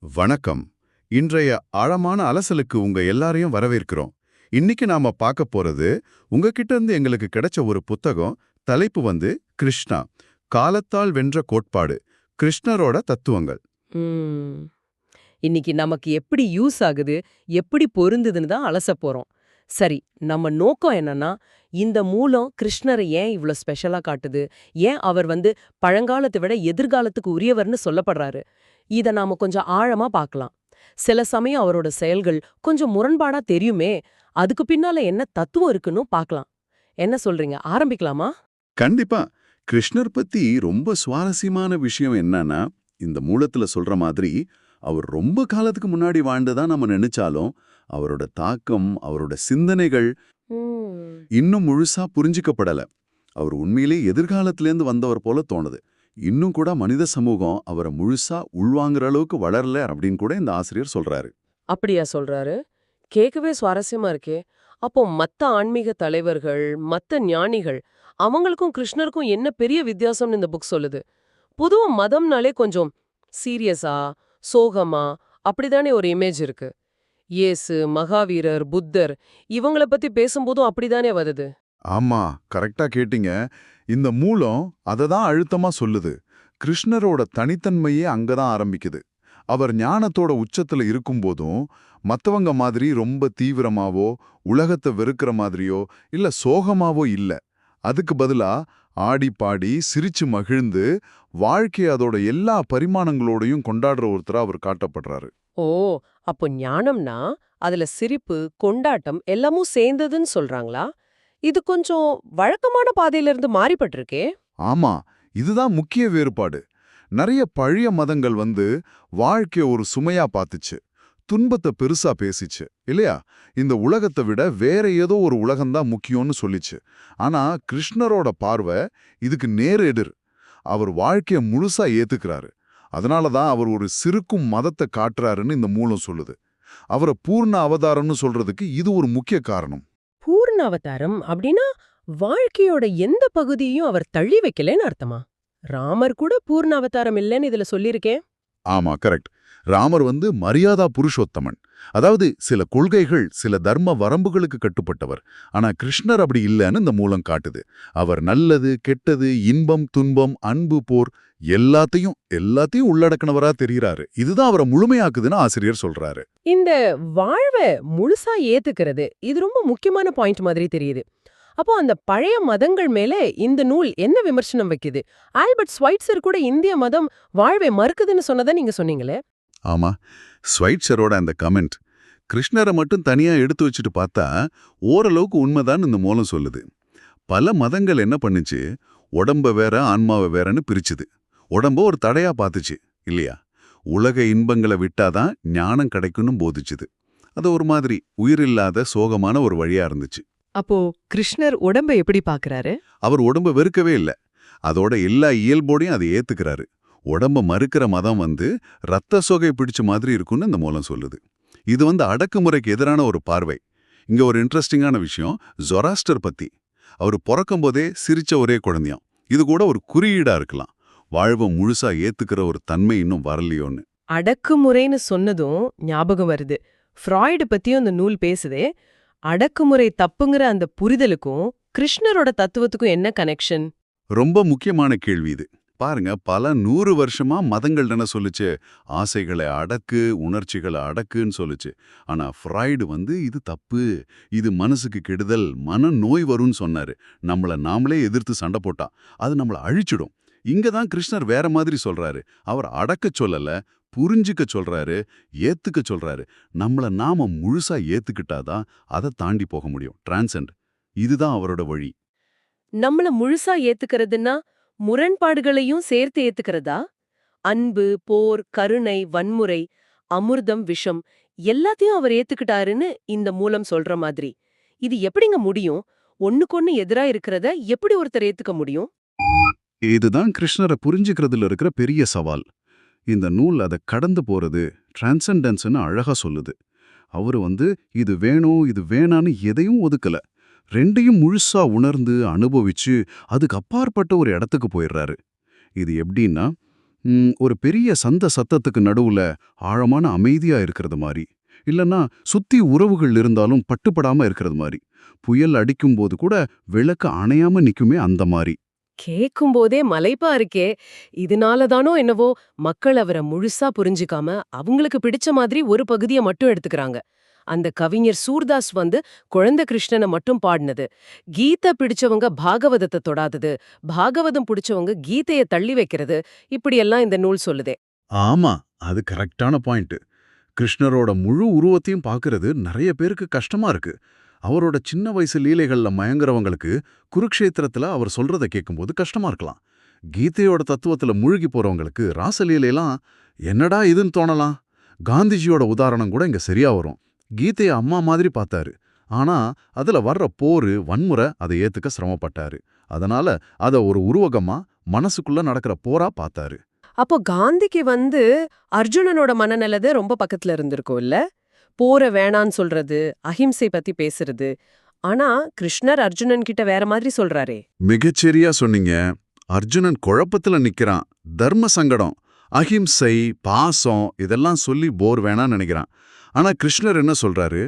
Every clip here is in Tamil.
வணக்கம். இன்றைய ஆழமான அலசலுக்கு உங்க எல்லாரையும் வரவேற்கிறோம். இன்னைக்கு நாம பார்க்க போறது உங்ககிட்ட இருந்து எங்களுக்கு கிடைச்ச ஒரு புத்தகம். தலைப்பு கிருஷ்ணா, காலத்தால் வென்ற கோட்பாடு, கிருஷ்ணரோட தத்துவங்கள். ம். இன்னைக்கு நமக்கு எப்படி யூஸ் ஆகுது, எப்படி பொருந்துதுன்னு தான் அலசப் போறோம். சரி, நம்ம நோக்கம் என்னன்னா, இந்த மூலம் கிருஷ்ணரை ஏன் இவ்ளோ ஸ்பெஷலா காட்டுது? ஏன் அவர் பழங்காலத்தை விட எதிர்காலத்துக்கு உரியவர்னு சொல்லப்படுறாரு? இத நாம கொஞ்சம் ஆழமா பார்க்கலாம். சில சமயம் அவரோட செயல்கள் கொஞ்சம் முரண்பாடா தெரியுமே, அதுக்கு பின்னால என்ன தத்துவம் இருக்குன்னு பார்க்கலாம். என்ன சொல்றீங்க? ஆரம்பிக்கலாமா? கண்டிப்பா. கிருஷ்ணர் பத்தி ரொம்ப சுவாரஸ்யமான விஷயம் என்னன்னா, இந்த மூலத்துல சொல்ற மாதிரி அவர் ரொம்ப காலத்துக்கு முன்னாடி வாழ்ந்ததா நம்ம நினைச்சாலும் அவரோட தாக்கம், அவரோட சிந்தனைகள் ம். இன்னும் முழுசா புரிஞ்சிக்கப்படல. அவர் உண்மையிலே எதிர்காலத்திலேருந்து வந்தவர் போல தோணுது. இன்னும் கூட மனித சமூகம் அவரை முழுசா உள்வாங்குற அளவுக்கு வளரல அப்படின்னு கூட இந்த ஆசிரியர் சொல்றாரு. அப்படியா சொல்றாரு? கேட்கவே சுவாரஸ்யமா இருக்கே! அப்போ மத்த ஆன்மீக தலைவர்கள், மத்த ஞானிகள் அவங்களுக்கும் கிருஷ்ணருக்கும் என்ன பெரிய வித்தியாசம்னு இந்த புக் சொல்லுது? பொதுவா மதம்னாலே கொஞ்சம் சீரியஸா, சோகமா அப்படிதானே ஒரு இமேஜ் இருக்கு. இயேசு, மகாவீரர், புத்தர் இவங்கள பத்தி பேசும்போதும் அப்படிதானே வருது. ஆமா, கரெக்டா கேட்டீங்க. இந்த மூலம் அதை தான் அழுத்தமா சொல்லுது. கிருஷ்ணரோட தனித்தன்மையே அங்கதான் ஆரம்பிக்குது. அவர் ஞானத்தோட உச்சத்துல இருக்கும்போதும் மத்தவங்க மாதிரி ரொம்ப தீவிரமாவோ, உலகத்தை வெறுக்கிற மாதிரியோ, இல்ல சோகமாவோ இல்ல. அதுக்கு பதிலா ஆடி பாடி சிரிச்சு மகிழ்ந்து வாழ்க்கை அதோட எல்லா பரிமாணங்களோடையும் கொண்டாடுற ஒருத்தரா அவர் காட்டப்படுறாரு. ஓ! அப்போ ஞானம்னா அதுல சிரிப்பு, கொண்டாட்டம் எல்லாமும் சேர்ந்ததுன்னு சொல்றாங்களா? இது கொஞ்சம் வழக்கமான பாதையில இருந்து மாறிப்பட்டிருக்கே! ஆமா, இதுதான் முக்கிய வேறுபாடு. நிறைய பழைய மதங்கள் வாழ்க்கைய ஒரு சுமையா பார்த்துச்சு, துன்பத்தை பெருசா பேசிச்சு இல்லையா? இந்த உலகத்தை விட வேற ஏதோ ஒரு உலகம்தான் முக்கியம்னு சொல்லிச்சு. ஆனா கிருஷ்ணரோட பார்வை இதுக்கு நேர் எதிர். அவர் வாழ்க்கைய முழுசா ஏத்துக்கிறாரு. அதனால தான் அவர் ஒரு சிறுக்கும் மதத்தை காட்டுறாருன்னு இந்த மூலம் சொல்லுது. அவரை பூர்ண அவதாரம்னு சொல்றதுக்கு இது ஒரு முக்கிய காரணம். பூர்ண அவதாரம் அப்படின்னா வாழ்க்கையோட எந்த பகுதியையும் அவர் தள்ளி வைக்கலன்னு அர்த்தமா? ராமர் கூட பூர்ண அவதாரம் இல்லைன்னு இதுல சொல்லியிருக்கே. ஆமா, கரெக்ட். ராமர் மரியாதா புருஷோத்தமன். அதாவது சில கொள்கைகள், சில தர்ம வரம்புகளுக்கு கட்டுப்பட்டவர். ஆனா கிருஷ்ணர் அப்படி இல்லைன்னு இந்த மூலம் காட்டுது. அவர் நல்லது, கெட்டது, இன்பம், துன்பம், அன்பு, போர் எல்லாத்தையும் எல்லாத்தையும் உள்ளடக்கினவரா தெரிகிறாரு. இதுதான் அவரை முழுமையாக்குதுன்னு ஆசிரியர் சொல்றாரு. இந்த வாழ்வ முழுசா ஏத்துக்கிறது இது ரொம்ப முக்கியமான பாயிண்ட் மாதிரி தெரியுது. அப்போ அந்த பழைய மதங்கள் மேல இந்த நூல் என்ன விமர்சனம் வைக்குது? ஆல்பர்ட் ஸ்வைட்சர் கூட இந்திய மதம் வாழ்வை மறுக்குதுன்னு சொன்னதை நீங்க சொன்னீங்களே. ஆமா, ஸ்வைட்சரோட அந்த கமெண்ட் கிருஷ்ணரை மட்டும் தனியா எடுத்து வச்சுட்டு பார்த்தா ஓரளவுக்கு உண்மைதான் இந்த மூலம் சொல்லுது. பல மதங்கள் என்ன பண்ணுச்சு, உடம்ப வேற ஆன்மாவை வேறன்னு பிரிச்சுது. உடம்ப ஒரு தடையா பார்த்துச்சு இல்லையா? உலக இன்பங்களை விட்டாதான் ஞானம் கிடைக்கும்னு போதிச்சுது. அது ஒரு மாதிரி உயிரில்லாத சோகமான ஒரு வழியா இருந்துச்சு. அப்போ கிருஷ்ணர் உடம்ப எப்படி பாக்குறாரு? அவர் உடம்ப வெறுக்கவே இல்ல. அதோட எல்லா இயல்போடையும் அதை ஏத்துக்கிறாரு. உடம்ப மறுக்கிற மதம் ரத்த சோகை பிடிச்ச மாதிரி இருக்குன்னு இந்த மூலம் சொல்லுது. இது அடக்குமுறைக்கு எதிரான ஒரு பார்வை. இங்க ஒரு இன்ட்ரெஸ்டிங்கான விஷயம் ஜொராஸ்டர் பத்தி. அவர் பிறக்கும் போதே சிரிச்ச ஒரே குழந்தையாம். இது கூட ஒரு குறியீடா இருக்கலாம். வாழ்வை முழுசா ஏத்துக்கிற ஒரு தன்மை இன்னும் வரலையோன்னு. அடக்குமுறைன்னு சொன்னதும் ஞாபகம் வருது. ஃப்ராய்டு பத்தியும் அந்த நூல் பேசுதே. அடக்குமுறை தப்புங்கிற அந்த புரிதலுக்கும் கிருஷ்ணரோட தத்துவத்துக்கும் என்ன கனெக்ஷன்? ரொம்ப முக்கியமான கேள்வி இது. பாருங்க, பல 100 வருஷமா மதங்கள் என்ன சொல்லுச்சு, ஆசைகளை அடக்கு, உணர்ச்சிகளை அடக்குன்னு சொல்லுச்சு. ஆனா ஃப்ராய்டு இது தப்பு, இது மனசுக்கு கெடுதல், மன நோய் வரும்னு சொன்னாரு. நம்மள நாமளே எதிர்த்து சண்டை போட்டா அது நம்மள அழிச்சிடும். இங்க தான் கிருஷ்ணர் வேற மாதிரி சொல்றாரு. அவர் அடக்கச் சொல்லல, புரிஞ்சுக்க சொல்றாரு, ஏத்துக்க சொல்றாரு. நம்மள நாம முழுசா ஏத்துக்கிட்டாதான் அதை தாண்டி போக முடியும். டிரான்சென்ட். இதுதான் அவரோட வழி. நம்மள முழுசா ஏத்துக்கிறதுன்னா முரண்பாடுகளையும் சேர்த்து ஏத்துக்கிறதா? அன்பு, போர், கருணை, வன்முறை, அமிர்தம், விஷம் எல்லாத்தையும் அவர் ஏத்துக்கிட்டாருன்னு இந்த மூலம் சொல்ற மாதிரி. இது எப்படிங்க முடியும்? ஒண்ணுக்கொண்ணு எதிரா இருக்கிறத எப்படி ஒருத்தர் ஏத்துக்க முடியும்? இதுதான் கிருஷ்ணரை புரிஞ்சுக்கிறதுல இருக்கிற பெரிய சவால். இந்த நூல் அதை கடந்து போறது டிரான்செண்டன்ஸ்னு அழகா சொல்லுது. அவரு இது வேணும், இது வேணான்னு எதையும் ஒதுக்கல. ரெண்டையும் முழுசா உணர்ந்து அனுபவிச்சு அதுக்கு அப்பாற்பட்ட ஒரு இடத்துக்கு போயிடுறாரு. இது எப்படின்னா, ஒரு பெரிய சந்த சத்தத்துக்கு நடுவுல ஆழமான அமைதியா இருக்கிறது மாதிரி, இல்லன்னா சுத்தி உறவுகள் இருந்தாலும் பட்டுப்படாம இருக்கிறது மாதிரி, புயல் அடிக்கும்போது கூட விளக்கு அணையாம நிக்குமே அந்த மாதிரி. கேக்கும்போதே மலைப்பா இருக்கே. இதனால தானோ என்னவோ மக்கள் அவர முழுசா புரிஞ்சுக்காம அவங்களுக்கு பிடிச்ச மாதிரி ஒரு பகுதிய மட்டும் எடுத்துக்கறாங்க. அந்த கவிஞர் சூர்தாஸ் வந்து குழந்தை கிருஷ்ணன மட்டும் பாடுனது. கீதை பிடிச்சவங்க பாகவதத்த தொடாதது, பாகவதம் பிடிச்சவங்க கீதைய தள்ளி வைக்கிறது, இப்படியெல்லாம் இந்த நூல் சொல்லுதே. ஆமா, அது கரெக்டான பாயிண்ட். கிருஷ்ணரோட முழு உருவத்தையும் பார்க்கறது நிறைய பேருக்கு கஷ்டமா இருக்கு. அவரோட சின்ன வயசு லீலைகள்ல மயங்குறவங்களுக்கு குருக்ஷேத்திரத்துல அவர் சொல்றத கேட்கும்போது கஷ்டமா இருக்கலாம். கீதையோட தத்துவத்துல மூழ்கி போறவங்களுக்கு ராசலீலைலாம் என்னடா இதுன்னு தோணலாம். காந்திஜியோட உதாரணம் கூட இங்க சரியா வரும். கீதைய அம்மா மாதிரி பார்த்தாரு. ஆனா அதுல வர்ற போரு, வன்முறை அதை ஏத்துக்க சிரமப்பட்டாரு. அதனால அத ஒரு உருவகமா மனசுக்குள்ள நடக்கிற போரா பார்த்தாரு. அப்போ காந்திக்கு வந்து அர்ஜுனனோட மனநலது ரொம்ப பக்கத்துல இருந்திருக்கும் இல்ல? போற வேணான்னு சொல்றது, அஹிம்சை பத்தி பேசுறது. ஆனா கிருஷ்ணர் அர்ஜுனன் கிட்ட வேற மாதிரி சொல்றாரே. மிகச்சரியா சொன்னீங்க. அர்ஜுனன் குழப்பத்துல நிக்கிறான். தர்ம சங்கடம், அஹிம்சை, பாசம் இதெல்லாம் சொல்லி போர் வேணான்னு நினைக்கிறான். ஆனா கிருஷ்ணர் என்ன சொல்றாரு?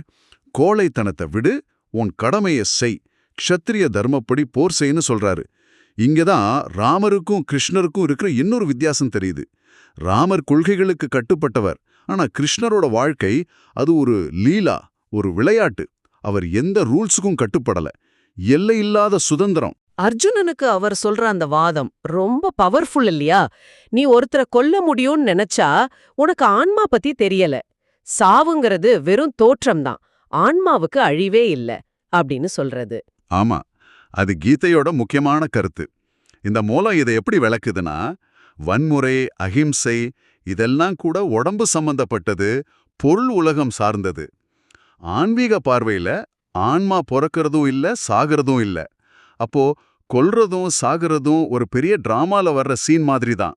கோழைத்தனத்தை விடு, உன் கடமையை செய், க்ஷத்திரிய தர்மப்படி போர் செய்ன்னு சொல்றாரு. இங்கதான் ராமருக்கும் கிருஷ்ணருக்கும் இருக்கிற இன்னொரு வித்தியாசம் தெரியுது. ராமர் கொள்கைகளுக்கு கட்டுப்பட்டவர். ஆனா கிருஷ்ணரோட வாழ்க்கை அது ஒரு லீலா, ஒரு விளையாட்டு. அவர் எந்த ரூல்ஸுக்கும் கட்டுப்படல. எல்லையில்லாத சுதந்திரம். அர்ஜுனனுக்கு அவர் சொல்ற அந்த வாதம் ரொம்ப பவர்ஃபுல் இல்லையா? நீ ஒருத்தரை கொல்ல முடியும்னு நினைச்சா உனக்கு ஆன்மா பத்தி தெரியல. சாவுங்கிறது வெறும் தோற்றம்தான், ஆன்மாவுக்கு அழிவே இல்ல அப்படின்னு சொல்றது. ஆமா, அது கீதையோட முக்கியமான கருத்து. இந்த மூலம் இதை எப்படி விளக்குதுன்னா, வன்முறை, அஹிம்சை இதெல்லாம் கூட உடம்பு சம்பந்தப்பட்டது, பொருள் உலகம் சார்ந்தது. ஆன்மீக பார்வையில ஆன்மா பிறக்கிறதும் இல்ல, சாகிறதும் இல்ல. அப்போ கொல்றதும் சாகிறதும் ஒரு பெரிய டிராமால வர்ற சீன் மாதிரி தான்.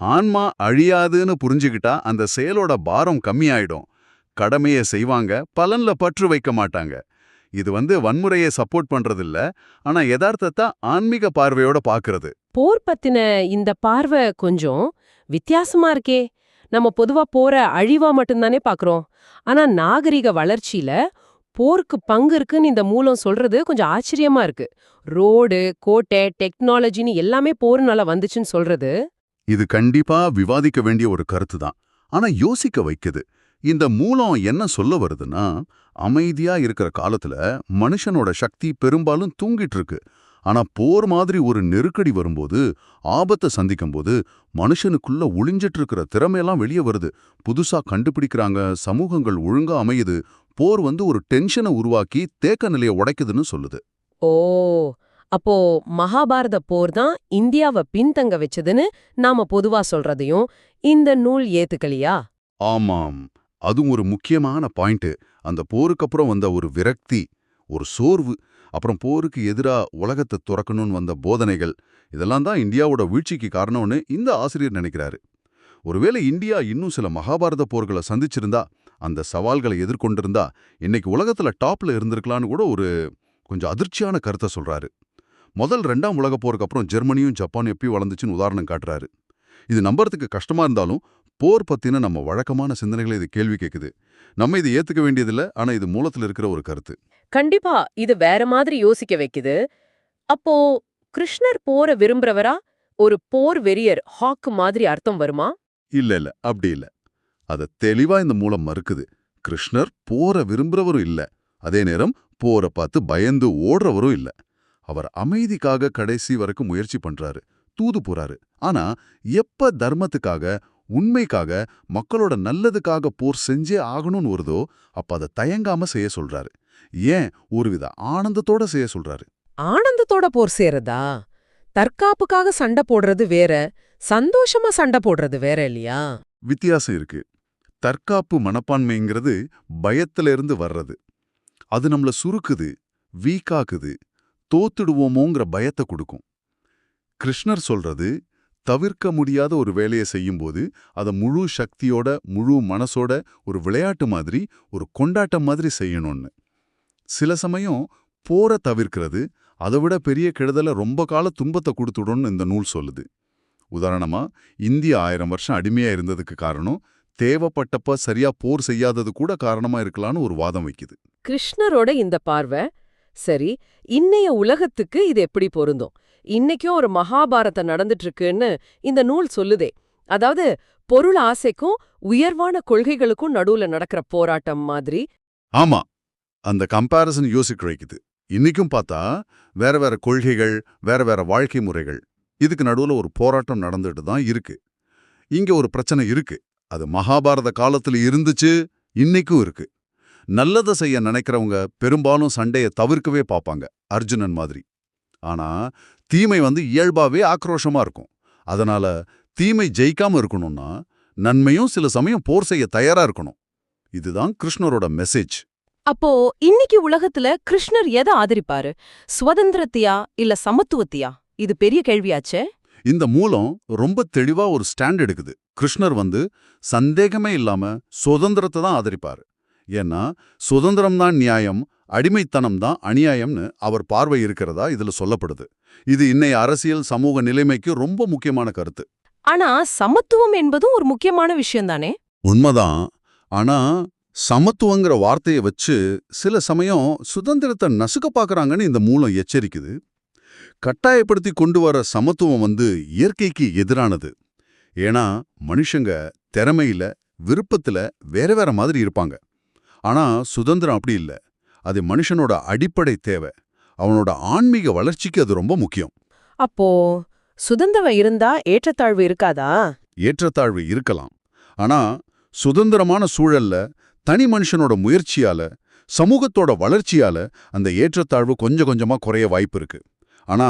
ஆன்மா அழியாதுன்னு புரிஞ்சுக்கிட்டா அந்த செயலோட பாரம் கம்மியாயிடும். கடமையை செய்வாங்க, பலன்ல பற்று வைக்க மாட்டாங்க. இது வன்முறையை சப்போர்ட் பண்றதில்ல, ஆனா யதார்த்தத்தை ஆன்மீக பார்வையோட பாக்குறது. போர் பத்தின இந்த பார்வை கொஞ்சம் வித்தியாசமா இருக்கே. நம்ம பொதுவா போற அழிவா மட்டும்தானே பாக்குறோம். ஆனா நாகரிக வளர்ச்சியில போருக்கு பங்கு இருக்குன்னு இந்த மூலம் சொல்றது கொஞ்சம் ஆச்சரியமா இருக்கு. ரோடு, கோட்டை, டெக்னாலஜின்னு எல்லாமே போர்னால வந்துச்சுன்னு சொல்றது. இது கண்டிப்பா விவாதிக்க வேண்டிய ஒரு கருத்து தான். ஆனா யோசிக்க வைக்குது. இந்த மூலம் என்ன சொல்ல வருதுன்னா, அமைதியா இருக்கிற காலத்துல மனுஷனோட சக்தி பெரும்பாலும் தூங்கிட்டு இருக்கு. ஆனா போர் மாதிரி ஒரு நெருக்கடி வரும்போது, ஆபத்தை சந்திக்கும்போது மனுஷனுக்குள்ள ஒளிஞ்சிட்டு இருக்கிற திறமையெல்லாம் வெளியே வருது. புதுசா கண்டுபிடிக்கிறாங்க, சமூகங்கள் ஒழுங்கா அமையுது. போர் ஒரு டென்ஷனை உருவாக்கி தேக்க நிலையை உடைக்குதுன்னு சொல்லுது. ஓ, அப்போ மகாபாரத போர் தான் இந்தியாவை பின்தங்க வச்சதுன்னு நாம பொதுவா சொல்றதையும் இந்த நூல் ஏத்துக்கலையா? ஆமாம், அதுவும் ஒரு முக்கியமான பாயிண்ட். அந்த போருக்கு அப்புறம் வந்த ஒரு விரக்தி, ஒரு சோர்வு, அப்புறம் போருக்கு எதிரா உலகத்தை துறக்கணும்னு வந்த போதனைகள், இதெல்லாம் தான் இந்தியாவோட வீழ்ச்சிக்கு காரணம்னு இந்த ஆசிரியர் நினைக்கிறாரு. ஒருவேளை இந்தியா இன்னும் சில மகாபாரத போர்களை சந்திச்சிருந்தா, அந்த சவால்களை எதிர்கொண்டிருந்தா, இன்னைக்கு உலகத்துல டாப்ல இருந்திருக்கலான்னு கூட ஒரு கொஞ்சம் அதிர்ச்சியான கருத்தை சொல்றாரு. முதல் 2ஆம் உலகப் போருக்கு அப்புறம் ஜெர்மனியும் ஜப்பானும் எப்படி வளர்ந்துச்சுன்னு உதாரணம் காட்டுறாரு. இது நம்புறதுக்கு கஷ்டமா இருந்தாலும் போர் பத்தின நம்ம வழக்கமான சிந்தனைகளை இது கேள்வி கேட்குது. நம்ம இது ஏத்துக்க வேண்டியதில்ல, ஆனா இது மூலத்துல இருக்கிற ஒரு கருத்து. கண்டிப்பா இது வேற மாதிரி யோசிக்க வைக்குது. அப்போ கிருஷ்ணர் போர விரும்புறவரா, ஒரு போர் வெறியர் ஹாக் மாதிரி அர்த்தம் வருமா? இல்ல, அப்படி இல்ல. அத தெளிவா இந்த மூலம் மறுக்குது. கிருஷ்ணர் போர விரும்புறவரும் இல்ல, அதே நேரம் போரை பார்த்து பயந்து ஓடுறவரும் இல்ல. அவர் அமைதிக்காக கடைசி வரைக்கும் முயற்சி பண்றாரு, தூது போறாரு. ஆனா எப்ப தர்மத்துக்காக, உண்மைக்காக, மக்களோட நல்லதுக்காக போர் செஞ்சே ஆகணும்னு வருதோ அப்ப அதை தயங்காம செய்ய சொல்றாரு. ஏன் ஒருவித ஆனந்தத்தோட செய்ய சொல்றாரு. ஆனந்தத்தோட போர் சேரதா? தற்காப்புக்காக சண்டை போடுறது வேற, சந்தோஷமா சண்டை போடுறது வேற இல்லையா? வித்தியாசம் இருக்கு. தற்காப்பு மனப்பான்மைங்கிறது பயத்துல இருந்து வர்றது. அது நம்மள சுருக்குது, வீக்காக்குது, தோத்துடுவோமோங்கிற பயத்தை கொடுக்கும். கிருஷ்ணர் சொல்றது தவிர்க்க முடியாத ஒரு வேலையை செய்யும்போது அதை முழு சக்தியோட, முழு மனசோட, ஒரு விளையாட்டு மாதிரி, ஒரு கொண்டாட்டம் மாதிரி செய்யணும்னு. சில சமயம் போரை தவிர்க்கிறது அதை விட பெரிய கெடுதல ரொம்ப கால துன்பத்தை கொடுத்துடும்னு இந்த நூல் சொல்லுது. உதாரணமா இந்தியா 1000 வருஷம் அடிமையா இருந்ததுக்கு காரணம் தேவைப்பட்டப்ப சரியா போர் செய்யாதது கூட காரணமா இருக்கலாம்னு ஒரு வாதம் வைக்குது. கிருஷ்ணரோட இந்த பார்வை சரி, இன்னைய உலகத்துக்கு இது எப்படி பொருந்தும்? இன்னைக்கும் ஒரு மகாபாரதம் நடந்துட்டு இருக்குன்னு இந்த நூல் சொல்லுதே. அதாவது பொருள் ஆசைக்கும் உயர்வான கொள்கைகளுக்கும் நடுவுல நடக்கிற போராட்டம் மாதிரி. ஆமா, அந்த கம்பேரிசன் யோசிக்க வைக்குது. இன்னைக்கும் பார்த்தா வேற வேற கொள்கைகள், வேற வேற வாழ்க்கை முறைகள், இதுக்கு நடுவுல ஒரு போராட்டம் நடந்துட்டு தான் இருக்கு. இங்க ஒரு பிரச்சனை இருக்கு. அது மகாபாரத காலத்துல இருந்துச்சு, இன்னைக்கும் இருக்கு. நல்லதை செய்ய நினைக்கிறவங்க பெரும்பாலும் சண்டையை தவிர்க்கவே பார்ப்பாங்க, அர்ஜுனன் மாதிரி. ஆனா தீமை இயல்பாவே ஆக்ரோஷமா இருக்கும். அதனால தீமை ஜெயிக்காம இருக்கணும்னா நன்மையும் சில சமயம் போர் செய்ய தயாரா இருக்கணும். இதுதான் கிருஷ்ணரோட மெசேஜ். அப்போ இன்னைக்கு உலகத்துல கிருஷ்ணர் எதை ஆதரிப்பாரு? சுதந்திரத்தையா இல்ல சமத்துவத்தையா? இது பெரிய கேள்வியாச்சே. இந்த மூலம் ரொம்ப தெளிவா ஒரு ஸ்டாண்ட் எடுக்குது. கிருஷ்ணர் சந்தேகமே இல்லாம சுதந்திரத்தை தான் ஆதரிப்பாரு. ஏன்னா சுதந்திரம் தான் நியாயம், அடிமைத்தனம் தான் அநியாயம்னு அவர் பார்வை இருக்கிறதா இதுல சொல்லப்படுது. இது இன்னைய அரசியல் சமூக நிலைமைக்கு ரொம்ப முக்கியமான கருத்து. ஆனா சமத்துவம் என்பதும் ஒரு முக்கியமான விஷயம் தானே? உண்மைதான். ஆனா சமத்துவங்கிற வார்த்தையை வச்சு சில சமயம் சுதந்திரத்தை நசுக்க பார்க்கறாங்கன்னு இந்த மூலம் எச்சரிக்குது. கட்டாயப்படுத்தி கொண்டு வர சமத்துவம் இயற்கைக்கு எதிரானது. ஏன்னா மனுஷங்க திறமையில, விருப்பத்துல வேற வேற மாதிரி இருப்பாங்க. ஆனா சுதந்திரம் அப்படி இல்ல. அது மனுஷனோட அடிப்படை தேவை. அவனோட ஆன்மீக வளர்ச்சிக்கு அது ரொம்ப முக்கியம். அப்போ சுதந்திரம் இருந்தா ஏற்றத்தாழ்வு இருக்காதா? ஏற்றத்தாழ்வு இருக்கலாம். ஆனா சுதந்திரமான சூழல்ல தனி மனுஷனோட முயற்சியால, சமூகத்தோட வளர்ச்சியால அந்த ஏற்றத்தாழ்வு கொஞ்சம் கொஞ்சமா குறைய வாய்ப்பு இருக்கு. ஆனா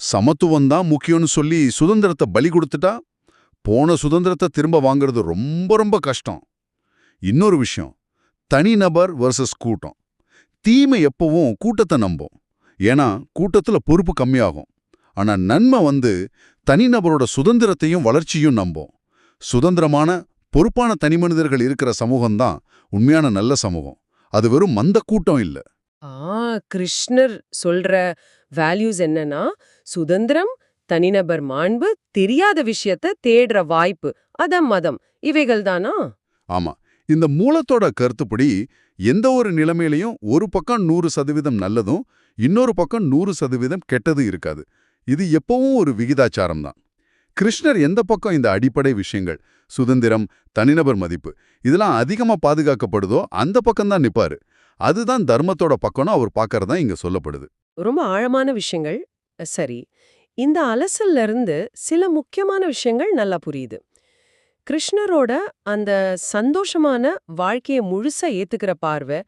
சமத்துவம் தான் முக்கியம்னு சொல்லி சுதந்திரத்தை பலி கொடுத்துட்டா போன சுதந்திரத்தை திரும்ப வாங்குறது ரொம்ப ரொம்ப கஷ்டம். இன்னொரு விஷயம், தனிநபர் வர்சஸ் கூட்டம். தீமை எப்பவும் கூட்டத்தை நம்பும். ஏன்னா கூட்டத்துல பொறுப்பு கம்மியாகும். ஆனா நன்மை தனிநபரோட சுதந்திரத்தையும் வளர்ச்சியும் நம்பும். சுதந்திரமான பொறுப்பான தனிமனிதர்கள் இருக்கிற சமூகம்தான் உண்மையான நல்ல சமூகம். அது வெறும் மந்த கூட்டம் இல்ல. கிருஷ்ணர் சொல்ற வேல்யூஸ் என்னன்னா, சுதந்திரம், தனிநபர் மாண்பு, தெரியாத விஷயத்த தேடுற வாய்ப்பு, மதம் இவைகள் தானா? ஆமா, இந்த மூலத்தோட கருத்துப்படி எந்த ஒரு நிலைமையிலையும் ஒரு பக்கம் 100% நல்லதும் இன்னொரு பக்கம் 100% கெட்டது இருக்காது. இது எப்பவும் ஒரு விகிதாச்சாரம் தான். கிருஷ்ணர் எந்த பக்கம் இந்த அடிப்படை விஷயங்கள், சுதந்திரம், தனிநபர் மதிப்பு, இதெல்லாம் அதிகமா பாதுகாக்கப்படுதோ அந்த பக்கம்தான் நிப்பாரு. அதுதான் தர்மத்தோட பக்கம்னு அவர் பார்க்கறதா இங்க சொல்லப்படுது. ரொம்ப ஆழமான விஷயங்கள். சரி, இந்த அலசல்ல இருந்து சில முக்கியமான விஷயங்கள் நல்லா புரியுது. கிருஷ்ணரோட அந்த சந்தோஷமான வாழ்க்கையை முழுசா ஏத்துக்கிற பார்வை,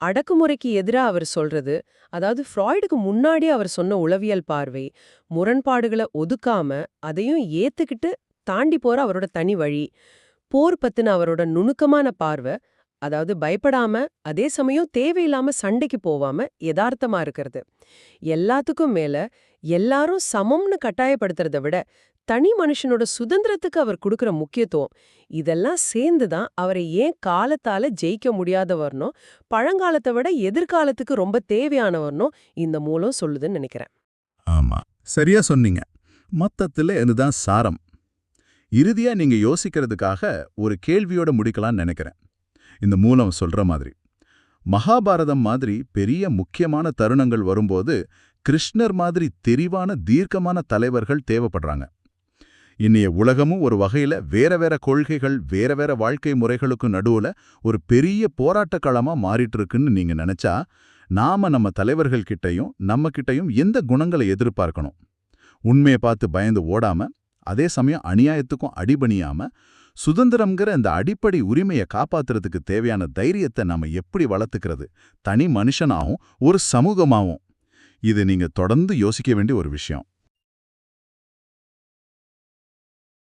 அடக்குமுறைக்கு எதிரா அவர் சொல்றது, அதாவது ஃப்ராய்டுக்கு முன்னாடி அவர் சொன்ன உளவியல் பார்வை, முரண்பாடுகளை ஒதுக்காம அதையும் ஏத்துக்கிட்டு தாண்டி போற அவரோட தனி வழி, போர் பத்தின அவரோட நுணுக்கமான பார்வை, அதாவது பயப்படாம அதே சமயம் தேவையில்லாம சண்டைக்கு போவாம யதார்த்தமா இருக்கிறது. எல்லாத்துக்கும் மேல எல்லாரும் சமம்னு கட்டாயப்படுத்துறத விட தனி மனுஷனோட சுதந்திரத்துக்கு அவர் கொடுக்கிற முக்கியத்துவம், இதெல்லாம் சேர்ந்துதான் அவரை ஏன் காலத்தால ஜெயிக்க முடியாதவர்னோ, பழங்காலத்தை விட எதிர்காலத்துக்கு ரொம்ப தேவையானவர்னோ இந்த மூலம் சொல்லுதுன்னு நினைக்கிறேன். ஆமா, சரியா சொன்னீங்க. மொத்தத்துல இதுதான் சாரம். இறுதியா நீங்க யோசிக்கிறதுக்காக ஒரு கேள்வியோட முடிக்கலாம்னு நினைக்கிறேன். இந்த மூலம் சொல்ற மாதிரி மகாபாரதம் மாதிரி பெரிய முக்கியமான தருணங்கள் வரும்போது கிருஷ்ணர் மாதிரி தெரிவான தீர்க்கமான தலைவர்கள் தேவைப்படுறாங்க. இன்னைய உலகமும் ஒரு வகையில வேற வேற கொள்கைகள், வேற வேற வாழ்க்கை முறைகளுக்கு நடுவுல ஒரு பெரிய போராட்ட களமா மாறிட்டு இருக்குன்னு நீங்க நினைச்சா, நாம நம்ம தலைவர்கள் கிட்டையும் நம்ம கிட்டையும் எந்த குணங்களை எதிர்பார்க்கணும்? உண்மையை பார்த்து பயந்து ஓடாம, அதே சமயம் அநியாயத்துக்கும் அடிபணியாம, சுதந்திரம்ங்கிற இந்த அடிப்படை உரிமையை காப்பாத்துறதுக்கு தேவையான தைரியத்தை நாம எப்படி வளர்த்துக்கிறது, தனி மனுஷனாவும் ஒரு சமூகமாவும்? இது நீங்க தொடர்ந்து யோசிக்க வேண்டிய ஒரு விஷயம்.